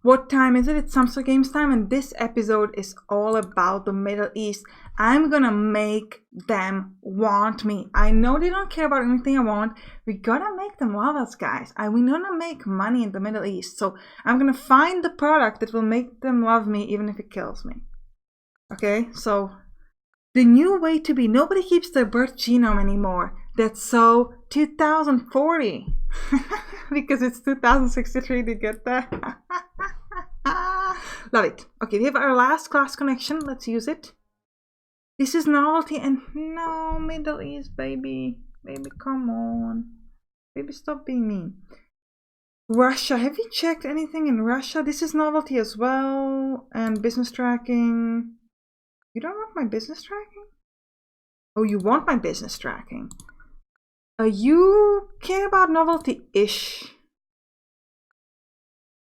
What time is it? It's Sampstra Games time, and this episode is all about the Middle East. I'm gonna make them want me. I know they don't care about anything I want. We gotta make them love us, guys. We wanna make money in the Middle East, so I'm gonna find the product that will make them love me, even if it kills me. Okay, so the new way to be. Nobody keeps their birth genome anymore. That's so 2040. Because it's 2063 to get there. Love it. Okay, we have our last class connection. Let's use it. This is novelty and no, Middle East, baby. Baby, come on. Baby, stop being mean. Russia. Have you checked anything in Russia? This is novelty as well. And business tracking. You don't want my business tracking? Oh, you want my business tracking. You care about novelty-ish.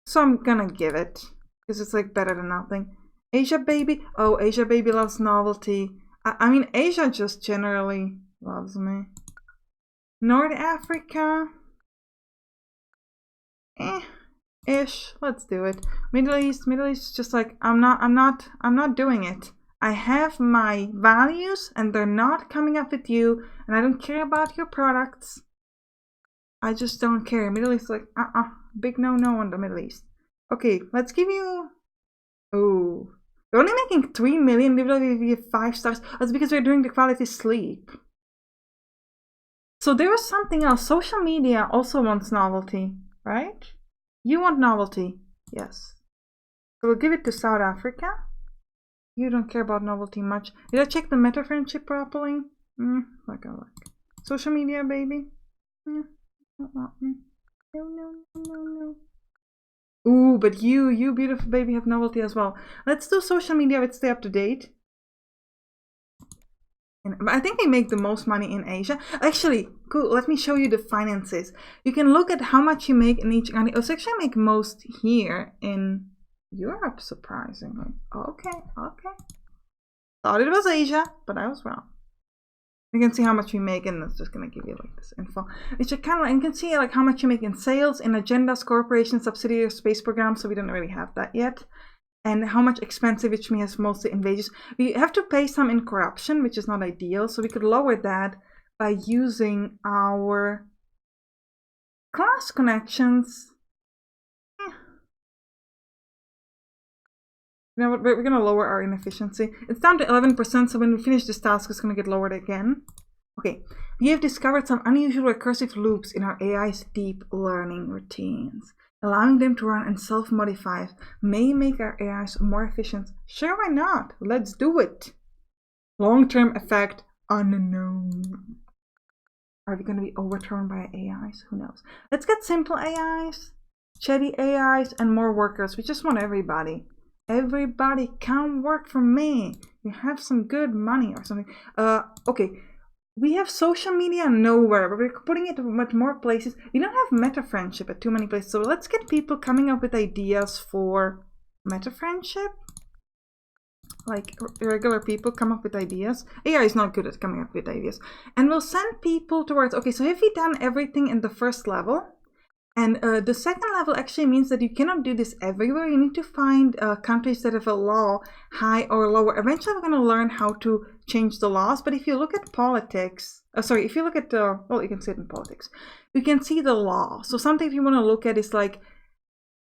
So I'm gonna give it. Because it's like better than nothing. Asia baby. Oh, Asia baby loves novelty. I mean, Asia just generally loves me. North Africa. Ish. Let's do it. Middle East just like I'm not doing it. I have my values and they're not coming up with you, and I don't care about your products. I just don't care. Middle East like big no on the Middle East. Okay, let's give you we're only making 3 million, we have 5 stars. That's because we're doing the quality sleep. So there was something else. Social media also wants novelty, right? You want novelty, yes. So we'll give it to South Africa. You don't care about novelty much. Did I check the meta friendship properly? Like I like. Social media, baby. No. Ooh, but you beautiful baby have novelty as well. Let's do social media. Let's stay up to date. And I think they make the most money in Asia. Actually, cool. Let me show you the finances. You can look at how much you make in each country. It's actually make most here in Europe, surprisingly. Okay. Thought it was Asia, but I was wrong. You can see how much we make, and it's just gonna give you like this info. It's just kind of like, you can see like how much you make in sales, in agendas, corporations, subsidiary space programs. So we don't really have that yet. And how much expensive, which means mostly in wages. We have to pay some in corruption, which is not ideal. So we could lower that by using our class connections. You know what, we're going to lower our inefficiency. It's down to 11%, so when we finish this task, it's going to get lowered again. Okay, we have discovered some unusual recursive loops in our AI's deep learning routines. Allowing them to run and self-modify may make our AIs more efficient. Sure, why not? Let's do it. Long-term effect unknown. Are we going to be overthrown by AIs? Who knows? Let's get simple AIs, chatty AIs, and more workers. We just want everybody. Everybody come work for me. You have some good money or something. Okay. We have social media nowhere, but we're putting it in much more places. We don't have meta friendship at too many places. So let's get people coming up with ideas for meta friendship. Like regular people come up with ideas. AI is not good at coming up with ideas. And we'll send people towards, okay, so have we done everything in the first level? And the second level actually means that you cannot do this everywhere. You need to find countries that have a law, high or lower. Eventually, we're going to learn how to change the laws. But if you look at politics, if you look at, well, you can see it in politics. You can see the law. So something you want to look at is like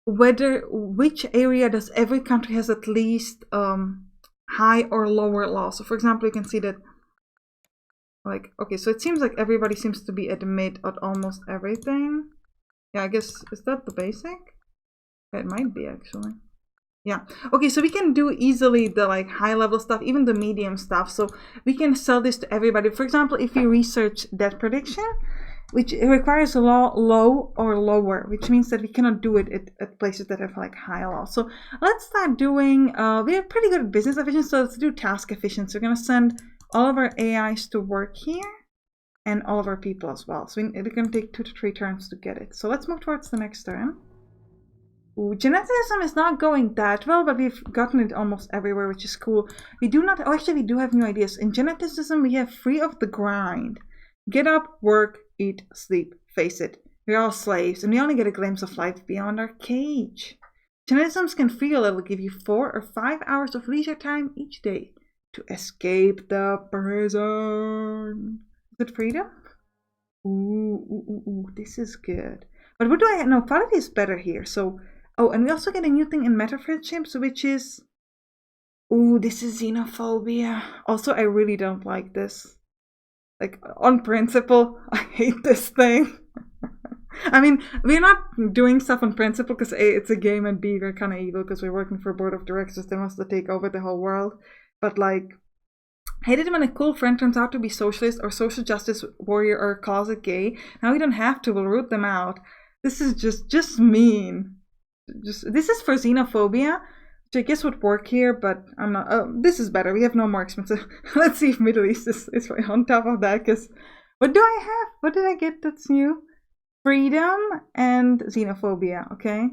which area does every country has at least high or lower law. So for example, you can see that, like, okay, so it seems like everybody seems to be at mid at almost everything. Yeah, I guess, is that the basic? It might be actually. Yeah. Okay, so we can do easily the like high level stuff, even the medium stuff. So we can sell this to everybody. For example, if you research debt prediction, which requires a law low or lower, which means that we cannot do it at places that have like high law. So let's start doing, we are pretty good at business efficiency, so let's do task efficiency. We're going to send all of our AIs to work here. And all of our people as well. So it's going to take 2 to 3 turns to get it. So let's move towards the next turn. Ooh, geneticism is not going that well, but we've gotten it almost everywhere, which is cool. We do not, actually we do have new ideas. In geneticism, we have free of the grind. Get up, work, eat, sleep. Face it, we're all slaves, and we only get a glimpse of life beyond our cage. Genetisms can feel it'll give you 4 or 5 hours of leisure time each day to escape the prison. Is it freedom? Ooh, this is good. But what do I... No, quality is better here. So, oh, and we also get a new thing in meta friendships, which is... Ooh, this is xenophobia. Also, I really don't like this. Like, on principle, I hate this thing. I mean, we're not doing stuff on principle because A, it's a game, and B, we're kind of evil because we're working for a board of directors that wants to take over the whole world. But like, hated him when a cool friend turns out to be socialist or social justice warrior or closet gay. Now we don't have to, we'll root them out. This is just mean. This is for xenophobia, which I guess would work here, but I'm not. Oh, this is better. We have no more expensive. Let's see if Middle East is on top of that, because what do I have? What did I get that's new? Freedom and xenophobia, okay?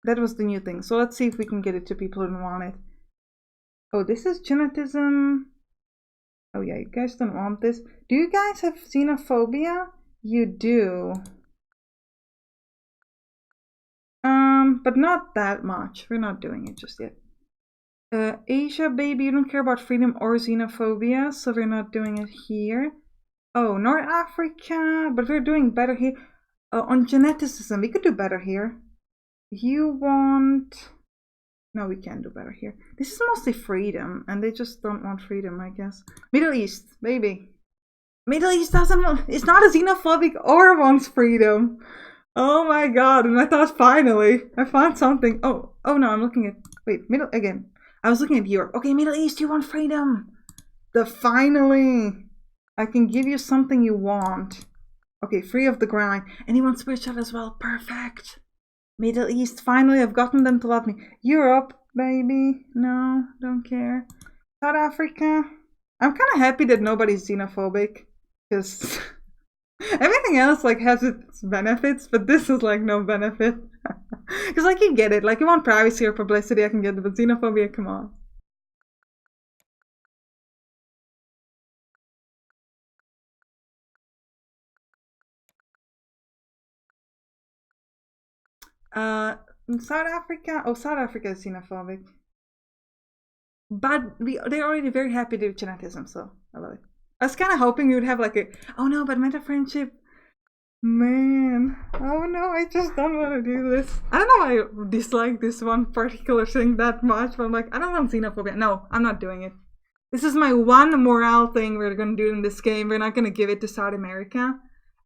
That was the new thing. So let's see if we can get it to people who don't want it. Oh, this is genetism. Oh yeah, you guys don't want this. Do you guys have xenophobia? You do. But not that much. We're not doing it just yet. Asia, baby, you don't care about freedom or xenophobia, so we're not doing it here. Oh, North Africa, but we're doing better here. On geneticism, we could do better here. You want... No, we can't do better here. This is mostly freedom, and they just don't want freedom, I guess. Middle East, baby. Middle East doesn't want... It's not a xenophobic or wants freedom. Oh my god, and I thought finally, I found something. Oh no, I'm looking at... Wait, again. I was looking at Europe. Okay, Middle East, you want freedom. Finally... I can give you something you want. Okay, free of the grind. And you want spiritual as well. Perfect. Middle East. Finally, I've gotten them to love me. Europe, baby. No, don't care. South Africa. I'm kind of happy that nobody's xenophobic. Because everything else like has its benefits. But this is like no benefit. Because like you get it. Like you want privacy or publicity, I can get it. But xenophobia, come on. South Africa. Oh, South Africa is xenophobic, but they're already very happy with genetism, so I love it. I was kind of hoping we would have like a... Oh no, but meta friendship, man. Oh no, I just don't want to do this. I don't know why I dislike this one particular thing that much, but I'm like, I don't want xenophobia. No, I'm not doing it. This is my one morale thing we're gonna do in this game. We're not gonna give it to South America.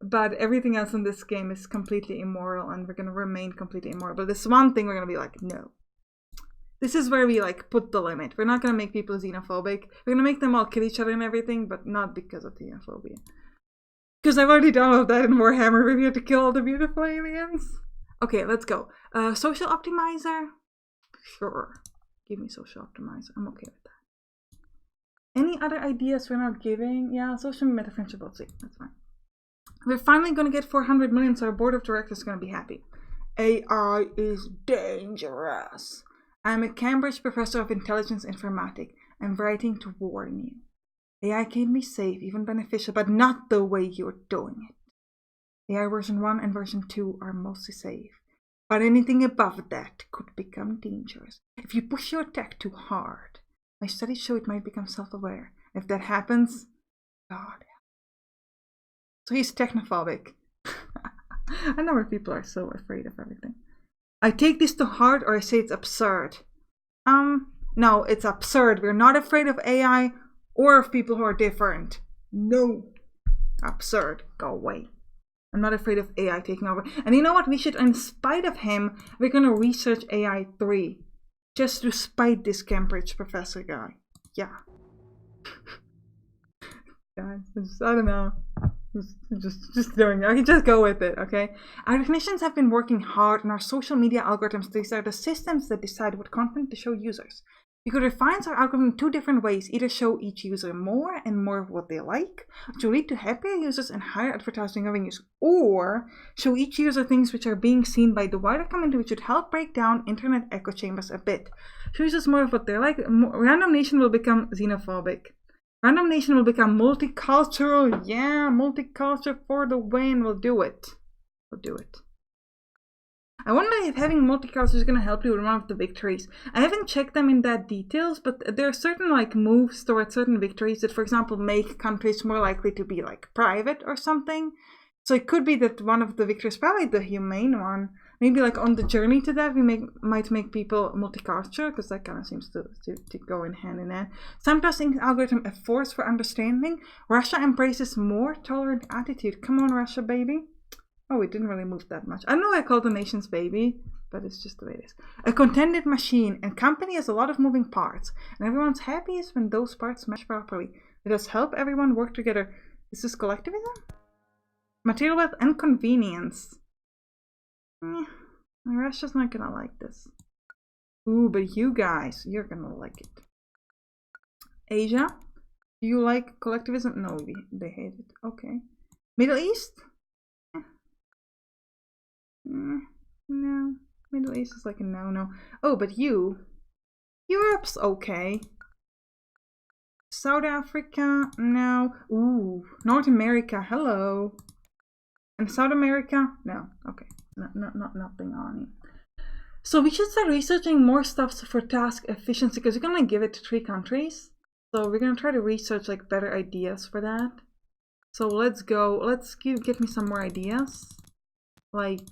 But everything else in this game is completely immoral, and we're gonna remain completely immoral. But this one thing we're gonna be like, no. This is where we like put the limit. We're not gonna make people xenophobic. We're gonna make them all kill each other and everything, but not because of xenophobia. Because I've already done all of that in Warhammer, where we have to kill all the beautiful aliens. Okay, let's go. Social optimizer? Sure. Give me social optimizer. I'm okay with that. Any other ideas we're not giving? Yeah, social meta friendship, let's see. That's fine. We're finally going to get 400 million, so our board of directors is going to be happy. AI is dangerous. I'm a Cambridge professor of intelligence informatics. I'm writing to warn you. AI can be safe, even beneficial, but not the way you're doing it. AI version 1 and version 2 are mostly safe, but anything above that could become dangerous. If you push your tech too hard, my studies show it might become self-aware. If that happens, God. So he's technophobic. I know where people are so afraid of everything. I take this to heart, or I say it's absurd. No, it's absurd. We're not afraid of AI or of people who are different. No. Absurd. Go away. I'm not afraid of AI taking over. And you know what? We should, in spite of him, we're going to research AI 3. Just to spite this Cambridge professor guy. Yeah. Guys, I don't know. Just doing it. Okay, just go with it, okay? Our technicians have been working hard on our social media algorithms. These are the systems that decide what content to show users. We could refine our algorithm in 2 different ways. Either show each user more and more of what they like, which will lead to happier users and higher advertising revenues, or show each user things which are being seen by the wider community, which would help break down internet echo chambers a bit. Show users more of what they like. Random Nation will become xenophobic. Random Nation will become multicultural. Yeah, multicultural for the win. We'll do it. We'll do it. I wonder if having multicultural is going to help you with one of the victories. I haven't checked them in that details, but there are certain like moves towards certain victories that, for example, make countries more likely to be like private or something. So it could be that one of the victories, probably the humane one, maybe like on the journey to that, we might make people multicultural, because that kind of seems to go in hand in hand. Sampstra thinks algorithm a force for understanding. Russia embraces more tolerant attitude. Come on, Russia, baby. Oh, it didn't really move that much. I know I called the nation's baby, but it's just the way it is. A contented machine and company has a lot of moving parts, and everyone's happiest when those parts mesh properly. Let us help everyone work together. Is this collectivism? Material wealth and convenience. Russia's not gonna like this. Ooh, but you guys, you're gonna like it. Asia, do you like collectivism? No, they hate it. Okay. Middle East? No. Middle East is like a no. Oh, but Europe's okay. South Africa? No. Ooh, North America, hello. And South America? No. Okay. Nothing on it. So we should start researching more stuff for task efficiency, because we're gonna give it to 3 countries. So we're gonna try to research like better ideas for that. So let's go. Let's get me some more ideas. Like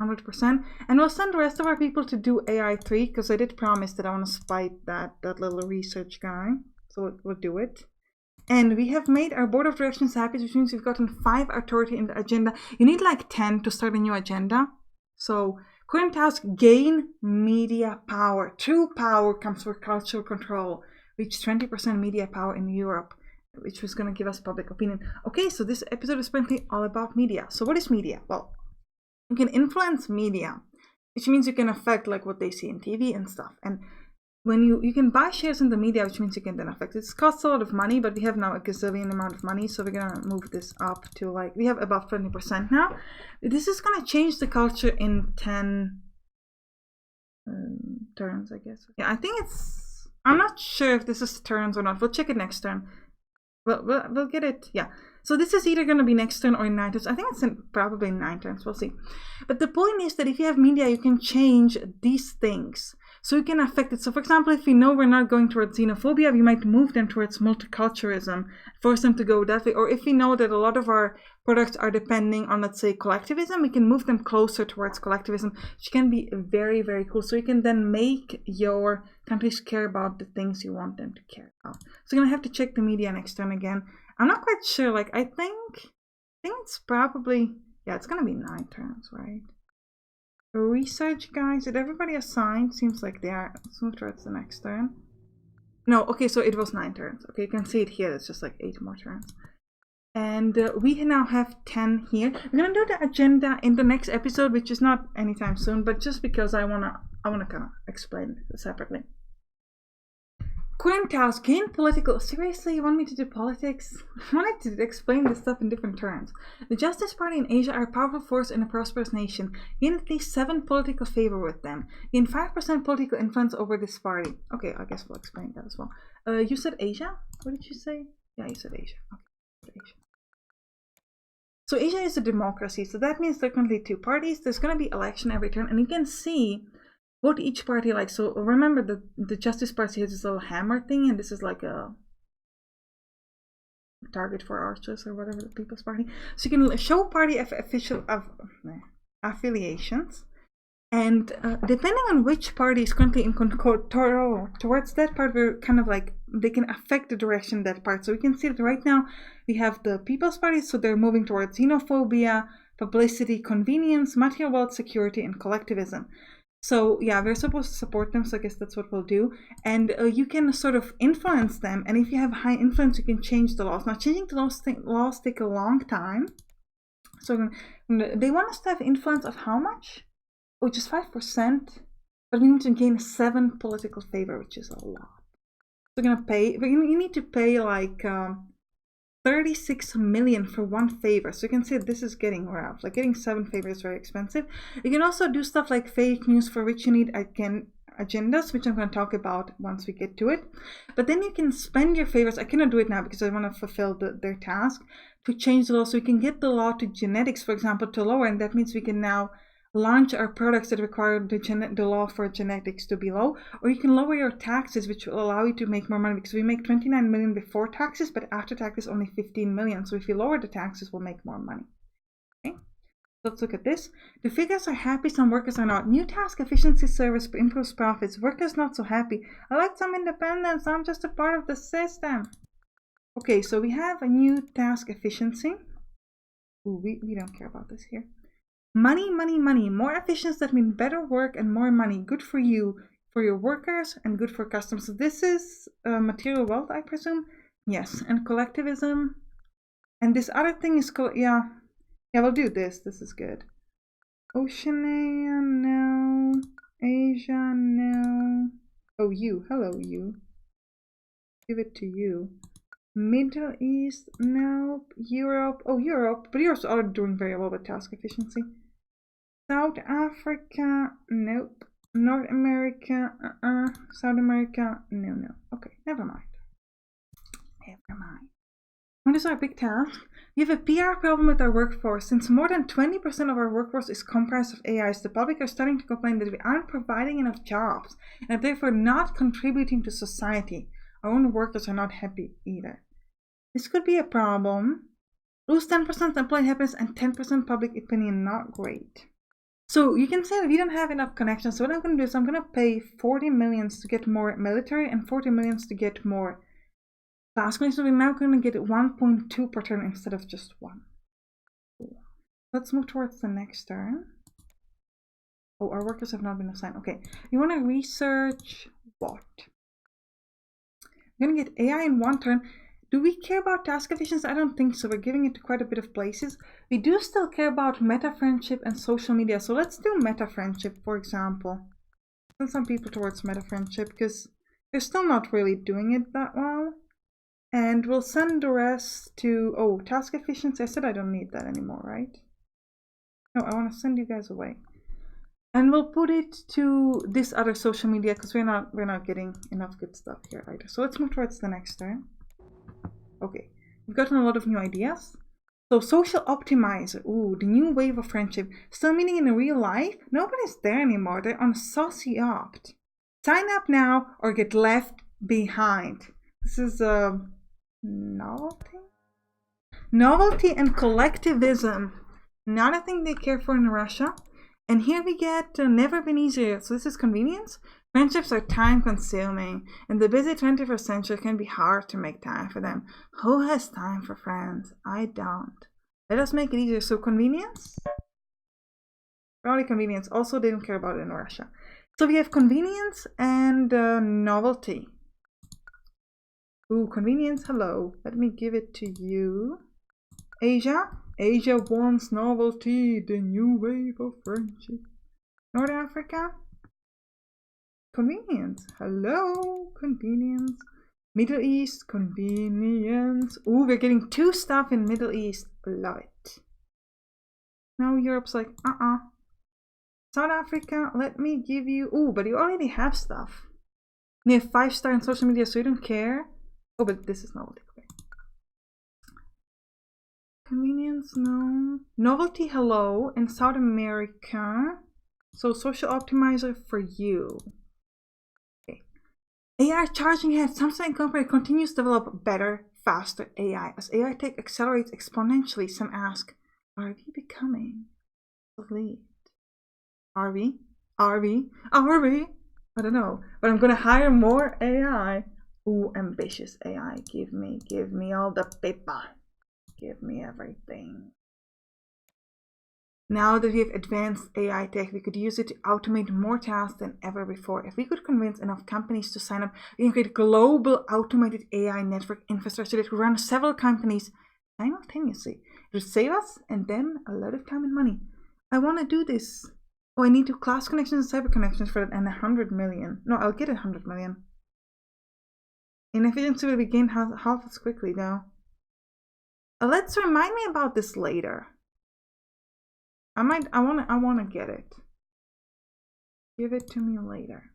100%. And we'll send the rest of our people to do AI 3, because I did promise that I want to spite that little research guy. So we'll do it. And we have made our board of directors happy, which means we've gotten 5 authority in the agenda. You need like 10 to start a new agenda. So current task, gain media power. True power comes with cultural control. Reach 20% media power in Europe, which was going to give us public opinion. Okay, so this episode is apparently all about media. So what is media? Well, you can influence media, which means you can affect like what they see in TV and stuff. And when you can buy shares in the media, which means you can then affect it. It costs a lot of money, but we have now a gazillion amount of money, so we're gonna move this up to like, we have above 20% now. This is gonna change the culture in 10 turns, I guess. Yeah, I think it's, I'm not sure if this is turns or not. We'll check it next turn. We'll get it, yeah. So this is either going to be next turn or in 9 turns. I think it's probably 9 turns, we'll see. But the point is that if you have media, you can change these things. So you can affect it. So for example, if we know we're not going towards xenophobia, we might move them towards multiculturalism, force them to go that way. Or if we know that a lot of our products are depending on, let's say, collectivism, we can move them closer towards collectivism, which can be very, very cool. So you can then make your countries care about the things you want them to care about. So you're going to have to check the media next turn again. I'm not quite sure, like, I think it's probably, yeah, it's gonna be 9 turns, right? Research, guys, did everybody assign? Seems like they are. Let's move towards the next turn. No, okay, so it was 9 turns. Okay, you can see it here, it's just like 8 more turns. And we now have 10 here. We're gonna do the agenda in the next episode, which is not anytime soon, but just because I wanna kind of explain it separately. Current task, gain political. Seriously, you want me to do politics? I wanted to explain this stuff in different terms. The Justice Party in Asia are a powerful force in a prosperous nation. Gain at least 7 political favor with them. Gain 5% political influence over this party. Okay, I guess we'll explain that as well. You said Asia? What did you say? Yeah, you said Asia. Okay, Asia. So Asia is a democracy, so that means there are currently 2 parties. There's going to be election every turn, and you can see what each party likes. So remember the Justice Party has this little hammer thing, and this is like a target for archers or whatever, the People's Party. So you can show party affiliations, and depending on which party is currently in control towards that part, we're kind of like, they can affect the direction of that part. So we can see that right now we have the People's Party, so they're moving towards xenophobia, publicity, convenience, material wealth, security, and collectivism. So yeah, we're supposed to support them, so I guess that's what we'll do. And you can sort of influence them, and if you have high influence, you can change the laws. Now, changing the laws take a long time. So they want us to have influence of how much? Oh, just 5%, but we need to gain 7 political favor, which is a lot. So we're gonna pay, you need to pay like 36 million for 1 favor. So you can see this is getting rough. Like getting 7 favors is very expensive. You can also do stuff like fake news, for which you need, again, agendas, which I'm going to talk about once we get to it. But then you can spend your favors. I cannot do it now because I want to fulfill their task to change the law. So we can get the law to genetics, for example, to lower, and that means we can now launch our products that require the law for genetics to be low, or you can lower your taxes, which will allow you to make more money, because we make 29 million before taxes, but after taxes only 15 million. So if you lower the taxes, we'll make more money. Okay, let's look at this. The figures are happy, some workers are not. New task efficiency service improves profits. Workers not so happy. I like some independence. I'm just a part of the system. Okay, so we have a new task efficiency. Ooh, we don't care about this here. Money, money, money. More efficiency, that means better work and more money. Good for you, for your workers, and good for customers. So this is material wealth, I presume. Yes, and collectivism. And this other thing is, yeah, we'll do this. This is good. Oceania, no. Asia, no. Oh, you. Hello, you. Give it to you. Middle East, nope. Europe, oh, Europe. But Europe's already doing very well with task efficiency. South Africa, nope. North America, South America, no. Okay, never mind. Never mind. What is our big task? We have a PR problem with our workforce. Since more than 20% of our workforce is comprised of AIs, the public are starting to complain that we aren't providing enough jobs and are therefore not contributing to society. Our own workers are not happy either. This could be a problem. Lose 10% employee happiness and 10% public opinion, not great. So you can say that we don't have enough connections. So what I'm going to do is I'm going to pay 40 millions to get more military and 40 millions to get more task connections. So we're now going to get 1.2 per turn instead of just 1. Let's move towards the next turn. Oh, our workers have not been assigned. Okay, you want to research what? We're going to get AI in 1 turn. Do we care about task efficiency? I don't think so. We're giving it to quite a bit of places. We do still care about meta friendship and social media. So let's do meta friendship, for example. Send some people towards meta friendship because they're still not really doing it that well. And we'll send the rest to, oh, task efficiency. I said I don't need that anymore, right? No, I want to send you guys away. And we'll put it to this other social media because we're not getting enough good stuff here either. So let's move towards the next turn. Okay, we've gotten a lot of new ideas. So social optimizer, ooh, the new wave of friendship. Still meaning in real life, nobody's there anymore. They're on soci-opt. Sign up now or get left behind. This is novelty? Novelty and collectivism. Not a thing they care for in Russia. And here we get never been easier. So this is convenience. Friendships are time consuming. In the busy 21st century, it can be hard to make time for them. Who has time for friends? I don't. Let us make it easier. So convenience? Probably convenience. Also, they don't care about it in Russia. So we have convenience and novelty. Ooh, convenience, hello. Let me give it to you. Asia? Asia wants novelty, the new wave of friendship. North Africa? Convenience. Hello, convenience. Middle East, convenience. Ooh, we're getting 2 stuff in Middle East. Love it. Now Europe's like, South Africa, let me give you... Ooh, but you already have stuff. You have 5-star in social media, so you don't care. Oh, but this is novelty. Okay. Convenience, no. Novelty, hello. In South America. So social optimizer for you. AI charging ahead. Samsung company continues to develop better, faster AI. As AI tech accelerates exponentially, some ask, are we becoming obsolete? Are we? I don't know. But I'm gonna hire more AI. Ooh, ambitious AI. Give me all the paper. Give me everything. Now that we have advanced AI tech, we could use it to automate more tasks than ever before. If we could convince enough companies to sign up, we can create global automated AI network infrastructure that could run several companies simultaneously. It would save us and them a lot of time and money. I want to do this. Oh, I need 2 class connections and cyber connections for that and 100 million. No, I'll get 100 million. Inefficiency will be gained half as quickly though. Let's remind me about this later. I wanna get it. Give it to me later.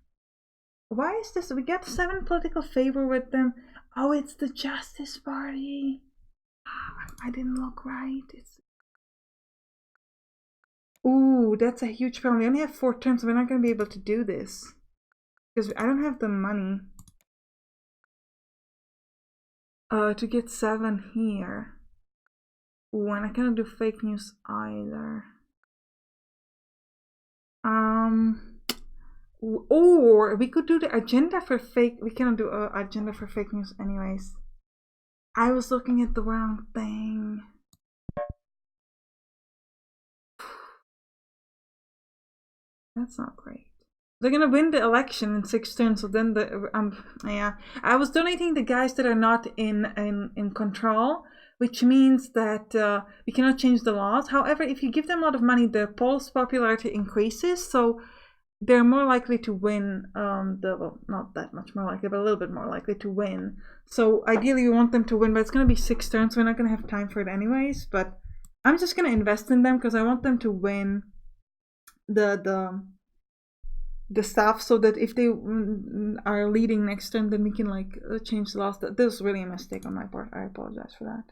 Why is this? We get 7 political favor with them. Oh, it's the Justice Party. I didn't look right. Ooh, that's a huge problem. We only have 4 turns, so we're not going to be able to do this. Because I don't have the money to get 7 here. Ooh, and I cannot do fake news either. Or we could do the agenda for fake. We cannot do an agenda for fake news anyways. I was looking at the wrong thing. That's not great. They're gonna win the election in 6 turns, so then yeah. I was donating the guys that are not in control, which means that we cannot change the laws. However, if you give them a lot of money, the poll's popularity increases, so they're more likely to win. Well, not that much more likely, but a little bit more likely to win. So ideally, we want them to win, but it's gonna be 6 turns. So we're not gonna have time for it anyways. But I'm just gonna invest in them because I want them to win the stuff, so that if they are leading next turn, then we can like change the laws. This was really a mistake on my part. I apologize for that.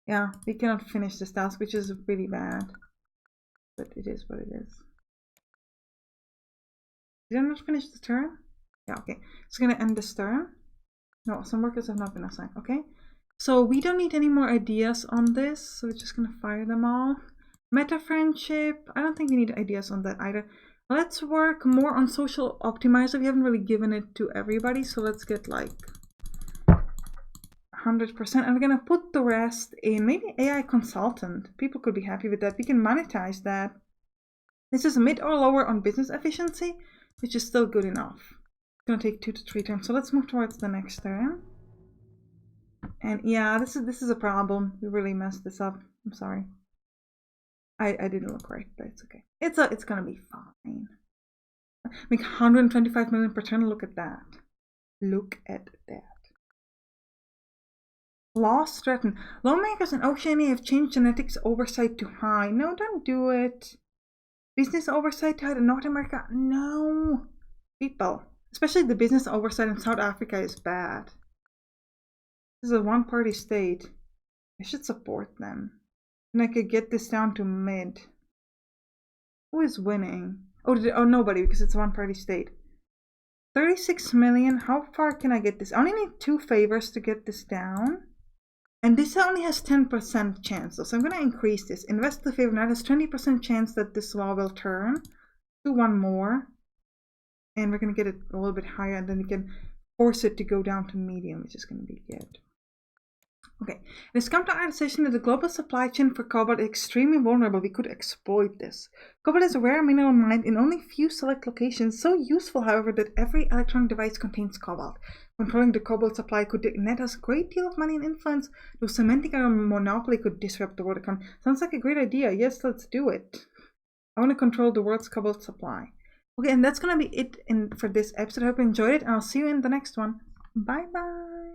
Yeah, we cannot finish this task, which is really bad, but it is what it is. Did I not finish the turn? Yeah, okay. It's gonna end this turn. No, some workers have not been assigned. Okay, so we don't need any more ideas on this, so we're just gonna fire them all. Meta friendship, I don't think we need ideas on that either. Let's work more on social optimizer. We haven't really given it to everybody, so let's get like 100%. And we're gonna put the rest in maybe AI consultant. People could be happy with that. We can monetize that. This is mid or lower on business efficiency, which is still good enough. It's gonna take 2 to 3 turns. So let's move towards the next turn. And yeah, this is a problem. We really messed this up. I'm sorry. I didn't look right, but it's okay. It's gonna be fine. Make 125 million per turn. Look at that. Look at that. Laws threaten. Lawmakers in Oceania have changed genetics oversight to high. No, don't do it. Business oversight to high in North America. No. People, especially the business oversight in South Africa, is bad. This is a one-party state. I should support them. And I could get this down to mid. Who is winning? Oh, nobody, because it's a one-party state. 36 million. How far can I get this? I only need 2 favors to get this down. And this only has 10% chance. So I'm going to increase this. Invest the favor. Now it has 20% chance that this law will turn. Do 1 more. And we're going to get it a little bit higher. And then we can force it to go down to medium, which is going to be good. Okay, it has come to our decision that the global supply chain for cobalt is extremely vulnerable. We could exploit this. Cobalt is a rare mineral mined in only few select locations, so useful, however, that every electronic device contains cobalt. Controlling the cobalt supply could net us a great deal of money and influence, though cementing our monopoly could disrupt the world economy. Sounds like a great idea. Yes, let's do it. I want to control the world's cobalt supply. Okay, and that's going to be it for this episode. I hope you enjoyed it, and I'll see you in the next one. Bye-bye.